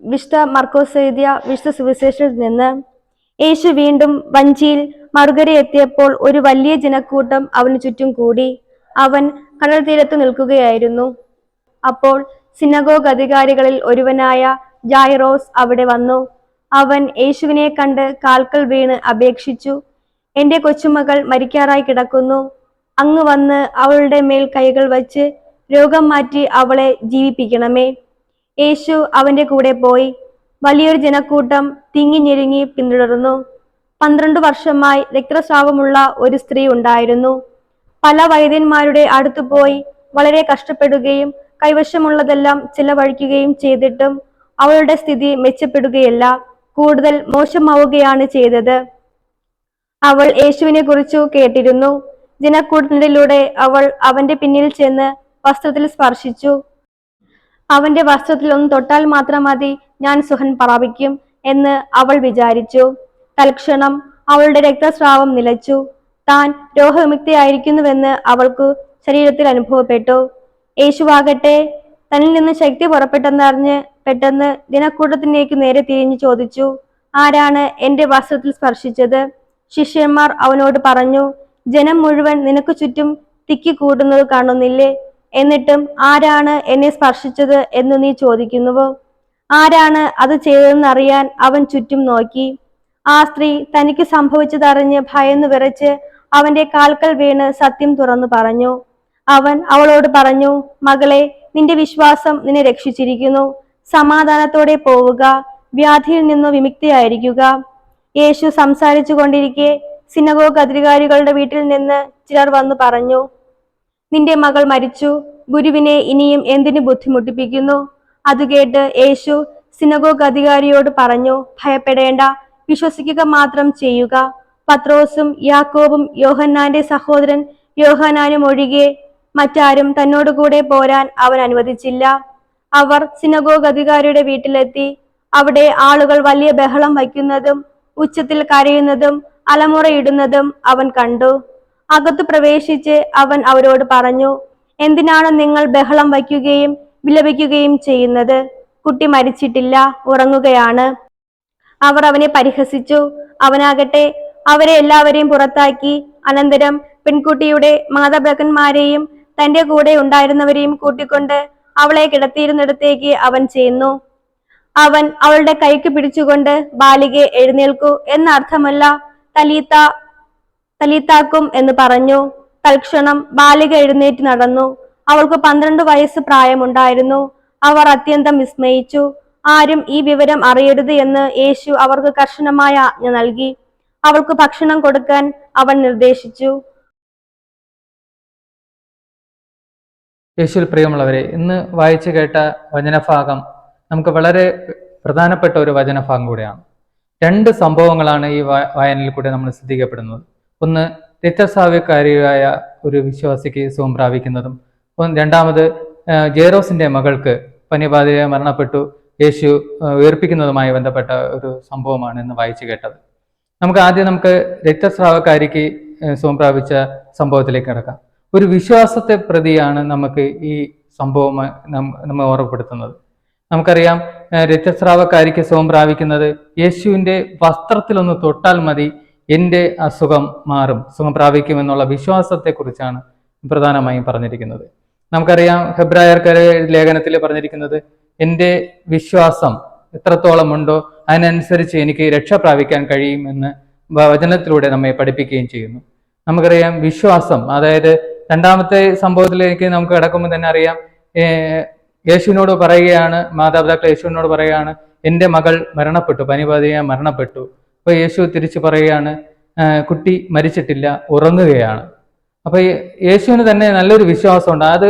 വിശുദ്ധ മർക്കോസ് എഴുതിയ വിശുദ്ധ സുവിശേഷത്തിൽ നിന്ന്. യേശു വീണ്ടും വഞ്ചിയിൽ മറുകര എത്തിയപ്പോൾ ഒരു വലിയ ജനക്കൂട്ടം അവന് ചുറ്റും കൂടി. അവൻ കടൽ തീരത്ത് നിൽക്കുകയായിരുന്നു. അപ്പോൾ സിനഗോഗ് അധികാരികളിൽ ഒരുവനായ ജായിറോസ് അവിടെ വന്നു. അവൻ യേശുവിനെ കണ്ട് കാൽക്കൽ വീണ് അപേക്ഷിച്ചു, "എന്റെ കൊച്ചുമകൾ മരിക്കാറായി കിടക്കുന്നു. അങ്ങ് വന്ന് അവളുടെ മേൽ കൈകൾ വച്ച് രോഗം മാറ്റി അവളെ ജീവിപ്പിക്കണമേ." യേശു അവന്റെ കൂടെ പോയി. വലിയൊരു ജനക്കൂട്ടം തിങ്ങി ഞെരുങ്ങി പിന്തുടർന്നു. 12 വർഷമായി രക്തസ്രാവമുള്ള ഒരു സ്ത്രീ ഉണ്ടായിരുന്നു. പല വൈദ്യന്മാരുടെ അടുത്തു പോയി വളരെ കഷ്ടപ്പെടുകയും കൈവശമുള്ളതെല്ലാം ചിലവഴിക്കുകയും ചെയ്തിട്ടും അവളുടെ സ്ഥിതി മെച്ചപ്പെടുകയല്ല, കൂടുതൽ മോശമാവുകയാണ് ചെയ്തത്. അവൾ യേശുവിനെ കുറിച്ചു കേട്ടിരുന്നു. ജനക്കൂട്ടത്തിനിടയിലൂടെ അവൾ അവന്റെ പിന്നിൽ ചെന്ന് വസ്ത്രത്തിൽ സ്പർശിച്ചു. അവന്റെ വസ്ത്രത്തിൽ ഒന്ന് തൊട്ടാൽ മാത്രം മതി, ഞാൻ സുഖം പ്രാപിക്കും എന്ന് അവൾ വിചാരിച്ചു. തൽക്ഷണം അവളുടെ രക്തസ്രാവം നിലച്ചു. താൻ രോഗവിമുക്തയായിരിക്കുന്നുവെന്ന് അവൾക്ക് ശരീരത്തിൽ അനുഭവപ്പെട്ടു. യേശുവാകട്ടെ തന്നിൽ നിന്ന് ശക്തി പുറപ്പെട്ടെന്നറിഞ്ഞ് പെട്ടെന്ന് ജനക്കൂട്ടത്തിലേക്ക് നേരെ തിരിഞ്ഞു ചോദിച്ചു, "ആരാണ് എന്റെ വസ്ത്രത്തിൽ സ്പർശിച്ചത്?" ശിഷ്യന്മാർ അവനോട് പറഞ്ഞു, "ജനം മുഴുവൻ നിനക്ക് ചുറ്റും തിക്കിക്കൂട്ടുന്നത് കാണുന്നില്ലേ? എന്നിട്ടും ആരാണ് എന്നെ സ്പർശിച്ചത് എന്ന് നീ ചോദിക്കുന്നുവോ?" ആരാണ് അത് ചെയ്തതെന്നറിയാൻ അവൻ ചുറ്റും നോക്കി. ആ സ്ത്രീ തനിക്ക് സംഭവിച്ചതറിഞ്ഞ് ഭയന്നു വിറച്ച് അവന്റെ കാൽക്കൽ വീണ് സത്യം തുറന്നു പറഞ്ഞു. അവൻ അവളോട് പറഞ്ഞു, "മകളെ, നിന്റെ വിശ്വാസം നിന്നെ രക്ഷിച്ചിരിക്കുന്നു. സമാധാനത്തോടെ പോവുക, വ്യാധിയിൽ നിന്നു വിമുക്തയായിരിക്കുക." യേശു സംസാരിച്ചു കൊണ്ടിരിക്കെ സിനഗോഗ് അധികാരികളുടെ വീട്ടിൽ നിന്ന് ചിലർ വന്നു പറഞ്ഞു, "നിന്റെ മകൾ മരിച്ചു. ഗുരുവിനെ ഇനിയും എന്തിനു ബുദ്ധിമുട്ടിപ്പിക്കുന്നു?" അത് കേട്ട് യേശു സിനഗോഗ് അധികാരിയോട് പറഞ്ഞു, "ഭയപ്പെടേണ്ട, വിശ്വസിക്കുക മാത്രം ചെയ്യുക." പത്രോസും യാക്കോബും യോഹന്നാന്റെ സഹോദരൻ യോഹന്നാനും ഒഴികെ മറ്റാരും തന്നോടുകൂടെ പോരാൻ അവൻ അനുവദിച്ചില്ല. അവർ സിനഗോഗ് അധികാരിയുടെ വീട്ടിലെത്തി. അവിടെ ആളുകൾ വലിയ ബഹളം വയ്ക്കുന്നതും ഉച്ചത്തിൽ കരയുന്നതും അലമുറയിടുന്നതും അവൻ കണ്ടു. അകത്തു പ്രവേശിച്ച് അവൻ അവരോട് പറഞ്ഞു, "എന്തിനാണ് നിങ്ങൾ ബഹളം വയ്ക്കുകയും വിലപിക്കുകയും ചെയ്യുന്നത്? കുട്ടി മരിച്ചിട്ടില്ല, ഉറങ്ങുകയാണ്." അവർ അവനെ പരിഹസിച്ചു. അവനാകട്ടെ അവരെ എല്ലാവരെയും പുറത്താക്കി. അനന്തരം പെൺകുട്ടിയുടെ മാതാപിതാക്കന്മാരെയും തന്റെ കൂടെ ഉണ്ടായിരുന്നവരെയും കൂട്ടിക്കൊണ്ട് അവളെ കിടത്തിയിരുന്നിടത്തേക്ക് അവൻ ചെന്നു. അവൻ അവളുടെ കൈക്ക് പിടിച്ചുകൊണ്ട്, "ബാലികെ, എഴുന്നേൽക്കൂ" എന്നർത്ഥമുള്ള തലീത്താക്കും എന്ന് പറഞ്ഞു. തൽക്ഷണം ബാലിക എഴുന്നേറ്റ് നടന്നു. അവൾക്ക് 12 വയസ്സ് പ്രായമുണ്ടായിരുന്നു. അവർ അത്യന്തം വിസ്മയിച്ചു. ആരും ഈ വിവരം അറിയരുത് എന്ന് യേശു അവർക്ക് കർശനമായ ആജ്ഞ നൽകി. അവൾക്ക് ഭക്ഷണം കൊടുക്കാൻ അവൻ നിർദ്ദേശിച്ചു. യേശുവിൽ പ്രിയമുള്ളവരെ, ഇന്ന് വായിച്ചു കേട്ട വചനഭാഗം നമുക്ക് വളരെ പ്രധാനപ്പെട്ട ഒരു വചനഭാഗം കൂടെയാണ്. 2 സംഭവങ്ങളാണ് ഈ വായനയിൽ കൂടെ നമ്മൾ ശ്രദ്ധിക്കപ്പെടുന്നത്. ഒന്ന്, രക്തസ്രാവക്കാരിയായ ഒരു വിശ്വാസിക്ക് സുഖം പ്രാപിക്കുന്നതും, രണ്ടാമത് ജേറോസിന്റെ മകൾക്ക് പനിബാധയായി മരണപ്പെട്ടു യേശു ഉയർപ്പിക്കുന്നതുമായി ബന്ധപ്പെട്ട ഒരു സംഭവമാണ് ഇന്ന് വായിച്ചു കേട്ടത്. നമുക്ക് രക്തസ്രാവക്കാരിക്ക് സുഖം പ്രാപിച്ച സംഭവത്തിലേക്ക് കിടക്കാം. ഒരു വിശ്വാസത്തെ പ്രതിയാണ് നമുക്ക് ഈ സംഭവം നമ്മെ ഓർമ്മപ്പെടുത്തുന്നത്. നമുക്കറിയാം, രക്തസ്രാവക്കാരിക്ക് സുഖം പ്രാപിക്കുന്നത് യേശുവിന്റെ വസ്ത്രത്തിലൊന്ന് തൊട്ടാൽ മതി, എൻ്റെ അസുഖം മാറും, സുഖം പ്രാപിക്കുമെന്നുള്ള വിശ്വാസത്തെക്കുറിച്ചാണ് പ്രധാനമായും പറഞ്ഞിരിക്കുന്നത്. നമുക്കറിയാം, ഹെബ്രായർക്കാരെ ലേഖനത്തിൽ പറഞ്ഞിരിക്കുന്നത്, എൻ്റെ വിശ്വാസം എത്രത്തോളം ഉണ്ടോ അതിനനുസരിച്ച് എനിക്ക് രക്ഷ പ്രാപിക്കാൻ കഴിയുമെന്ന് വചനത്തിലൂടെ നമ്മെ പഠിപ്പിക്കുകയും ചെയ്യുന്നു. നമുക്കറിയാം, വിശ്വാസം, അതായത് രണ്ടാമത്തെ സംഭവത്തിലേക്ക് നമുക്ക് കിടക്കുമ്പോൾ തന്നെ അറിയാം, യേശുവിനോട് പറയുകയാണ്, മാതാപിതാക്കൾ യേശുവിനോട് പറയുകയാണ്, എൻ്റെ മകൾ മരണപ്പെട്ടു, പനിബാധയായി മരണപ്പെട്ടു. അപ്പൊ യേശു തിരിച്ചു പറയുകയാണ്, കുട്ടി മരിച്ചിട്ടില്ല, ഉറങ്ങുകയാണ്. അപ്പൊ യേശുവിന് തന്നെ നല്ലൊരു വിശ്വാസമുണ്ട്. അത്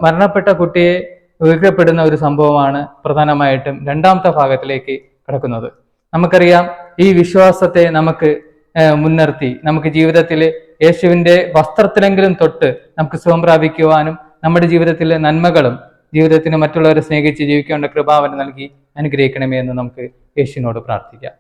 മരണപ്പെട്ട കുട്ടിയെ ഉയർത്തപ്പെടുന്ന ഒരു സംഭവമാണ് പ്രധാനമായിട്ടും രണ്ടാമത്തെ ഭാഗത്തിലേക്ക് കിടക്കുന്നത്. നമുക്കറിയാം, ഈ വിശ്വാസത്തെ നമുക്ക് മുൻനിർത്തി നമുക്ക് ജീവിതത്തിൽ യേശുവിന്റെ വസ്ത്രത്തിലെങ്കിലും തൊട്ട് നമുക്ക് സുഖം പ്രാപിക്കുവാനും നമ്മുടെ ജീവിതത്തിലെ നന്മകളും ജീവിതത്തിന് മറ്റുള്ളവരെ സ്നേഹിച്ച് ജീവിക്കേണ്ട കൃപാവനം നൽകി അനുഗ്രഹിക്കണമേ എന്ന് നമുക്ക് യേശുവിനോട് പ്രാർത്ഥിക്കാം.